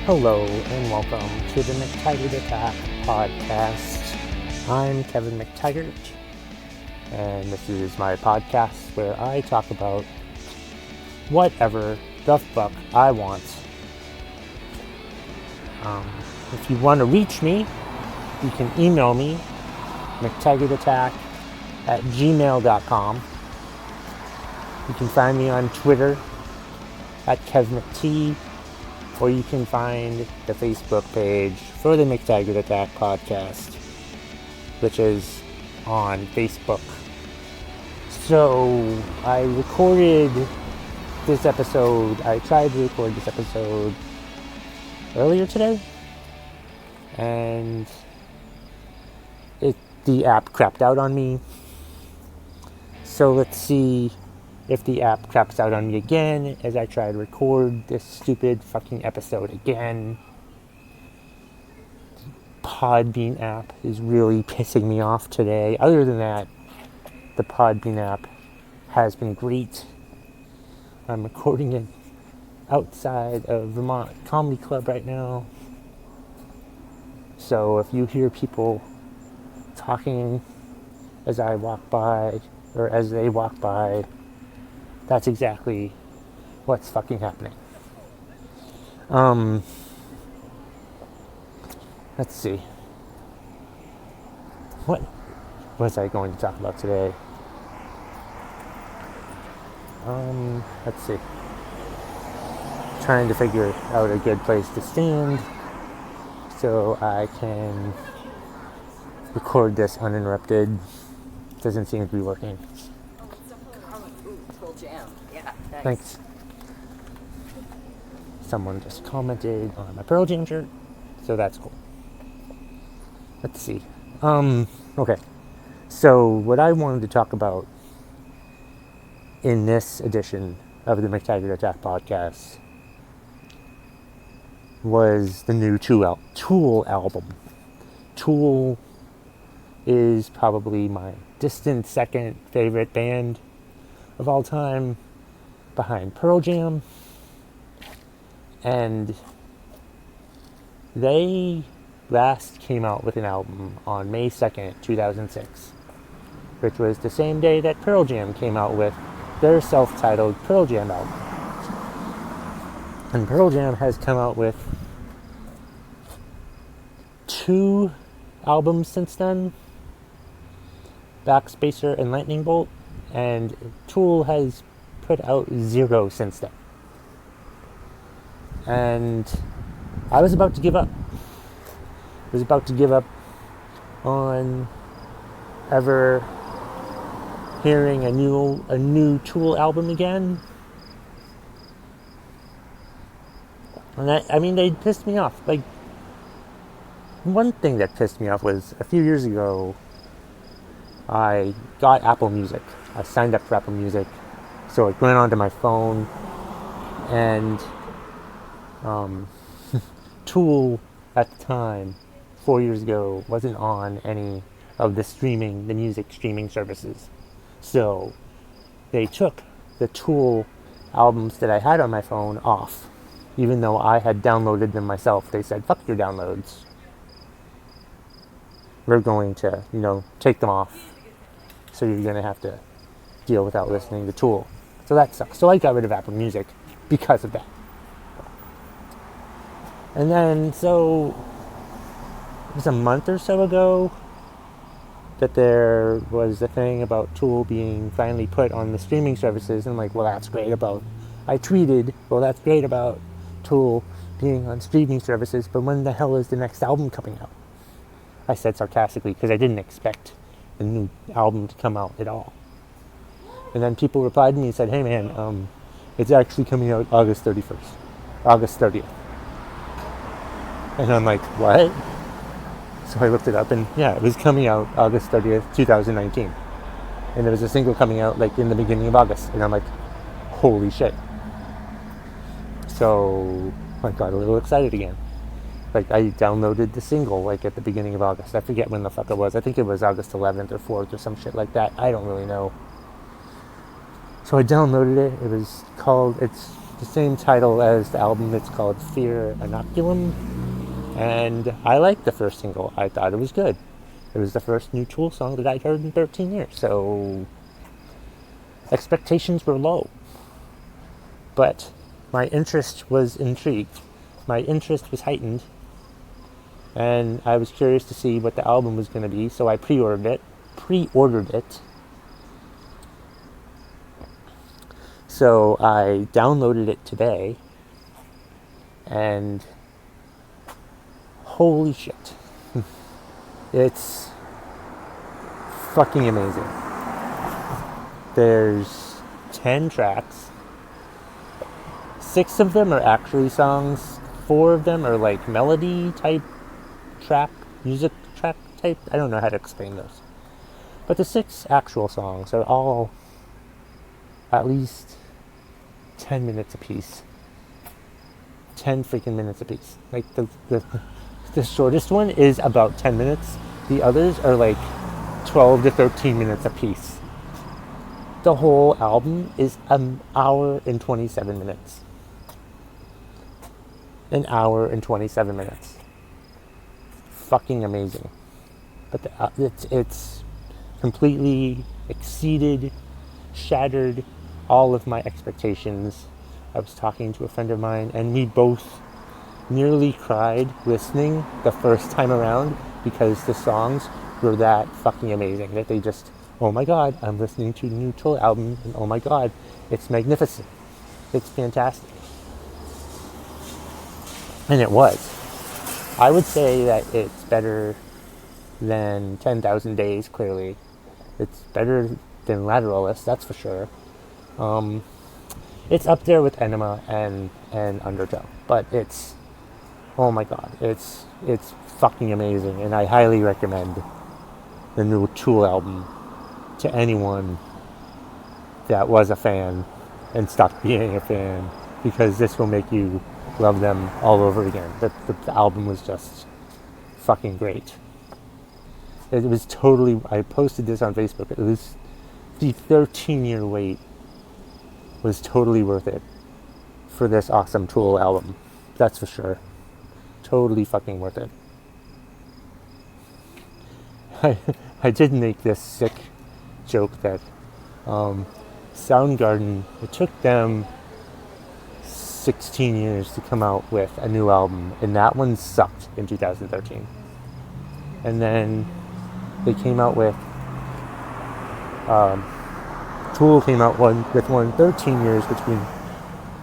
Hello and welcome to the McTaggart Attack podcast. I'm Kevin McTaggart, and this is my podcast where I talk about whatever the fuck I want. If you want to reach me, you can email me, mctaggartattack@gmail.com. You can find me on Twitter at KevMcT, or you can find the Facebook page for the McTaggart Attack podcast, which is on Facebook. So, I tried to record this episode earlier today, and the app crapped out on me. So let's see if the app craps out on me again as I try to record this stupid fucking episode again. The Podbean app is really pissing me off today. Other than that, the Podbean app has been great. I'm recording it outside of Vermont Comedy Club right now. So if you hear people talking as I walk by, or as they walk by, that's exactly what's fucking happening. Let's see. What was I going to talk about today? Let's see. Trying to figure out a good place to stand so I can record this uninterrupted. Doesn't seem to be working. Thanks. Someone just commented on my Pearl Jam shirt, so that's cool. Let's see. Okay. So what I wanted to talk about in this edition of the McTaggart Attack podcast was the new Tool album. Tool is probably my distant second favorite band of all time, behind Pearl Jam, and they last came out with an album on May 2nd, 2006, which was the same day that Pearl Jam came out with their self-titled Pearl Jam album. And Pearl Jam has come out with 2 albums since then, Backspacer and Lightning Bolt, and Tool has put out 0 since then. And I was about to give up. I was about to give up on ever hearing a new Tool album again. And they pissed me off. Like, one thing that pissed me off was a few years ago, I got Apple Music. I signed up for Apple Music. So it went onto my phone, and Tool at the time, 4 years ago, wasn't on any of the music streaming services. So they took the Tool albums that I had on my phone off, even though I had downloaded them myself. They said, fuck your downloads. We're going to, take them off. So you're going to have to deal without listening to Tool. So that sucks. So I got rid of Apple Music because of that. And then, so it was a month or so ago that there was a thing about Tool being finally put on the streaming services. And I tweeted, that's great about Tool being on streaming services, but when the hell is the next album coming out? I said sarcastically, because I didn't expect the new album to come out at all. And then people replied to me and said, hey man, it's actually coming out August 30th. And I'm like, what? So I looked it up, and yeah, it was coming out August 30th, 2019. And there was a single coming out in the beginning of August. And I'm like, holy shit. So I got a little excited again. I downloaded the single at the beginning of August. I forget when the fuck it was. I think it was August 11th or 4th or some shit like that. I don't really know. So I downloaded it. It was called, the same title as the album. It's called Fear Inoculum. And I liked the first single. I thought it was good. It was the first new Tool song that I'd heard in 13 years. So expectations were low. But my interest was intrigued. My interest was heightened. And I was curious to see what the album was going to be. So I pre-ordered it. So I downloaded it today, and holy shit, it's fucking amazing. There's 10 tracks. 6 of them are actually songs. 4 of them are like melody type music track type. I don't know how to explain those. But the 6 actual songs are all at least 10 minutes apiece. 10 freaking minutes apiece. Like the shortest one is about 10 minutes. The others are like 12 to 13 minutes apiece. The whole album is an hour and 27 minutes. An hour and 27 minutes. Fucking amazing. But it's completely exceeded, shattered all of my expectations. I was talking to a friend of mine, and we both nearly cried listening the first time around because the songs were that fucking amazing that they just, oh my god, I'm listening to a new Tool album, and oh my god, it's magnificent. It's fantastic. And it was. I would say that it's better than 10,000 Days, clearly. It's better than Lateralist, that's for sure. It's up there with Enema and Undertow, but it's, oh my god, it's fucking amazing, and I highly recommend the new Tool album to anyone that was a fan and stopped being a fan, because this will make you love them all over again. The album was just fucking great. It was totally, I posted this on Facebook, it was the 13-year wait was totally worth it for this awesome Tool album. That's for sure. Totally fucking worth it. I did make this sick joke that Soundgarden, it took them 16 years to come out with a new album, and that one sucked in 2013. And then they came out with Tool came out with one 13 years between,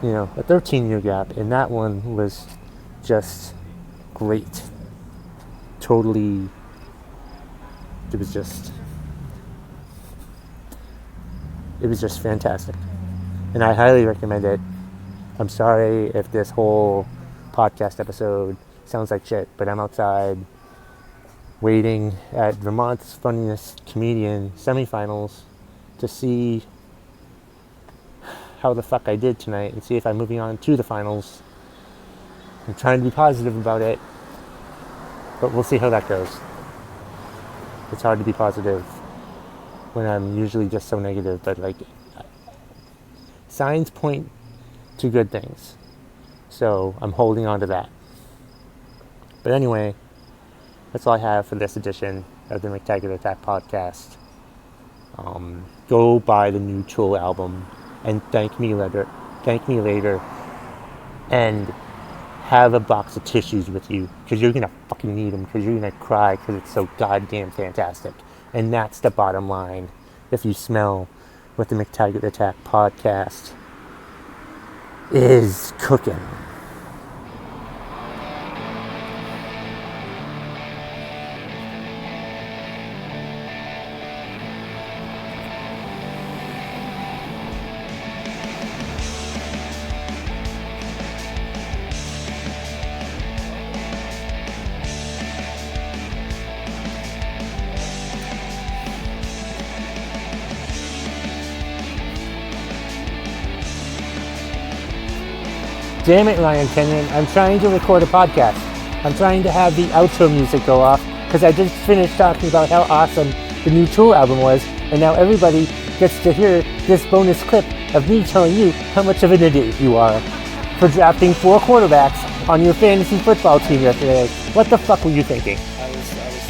a 13-year gap, and that one was just great. Totally, it was just fantastic. And I highly recommend it. I'm sorry if this whole podcast episode sounds like shit, but I'm outside waiting at Vermont's Funniest Comedian semifinals to see how the fuck I did tonight and see if I'm moving on to the finals. I'm trying to be positive about it, but we'll see how that goes. It's hard to be positive when I'm usually just so negative, but signs point to good things. So I'm holding on to that. But anyway, that's all I have for this edition of the McTaggart Attack podcast. Go buy the new Tool album and thank me later, and have a box of tissues with you, because you're gonna fucking need them, because you're gonna cry because it's so goddamn fantastic. And that's the bottom line. If you smell what the McTaggart Attack podcast is cooking. Damn it, Ryan Kenyon. I'm trying to record a podcast. I'm trying to have the outro music go off because I just finished talking about how awesome the new Tool album was, and now everybody gets to hear this bonus clip of me telling you how much of an idiot you are for drafting 4 quarterbacks on your fantasy football team yesterday. What the fuck were you thinking? I was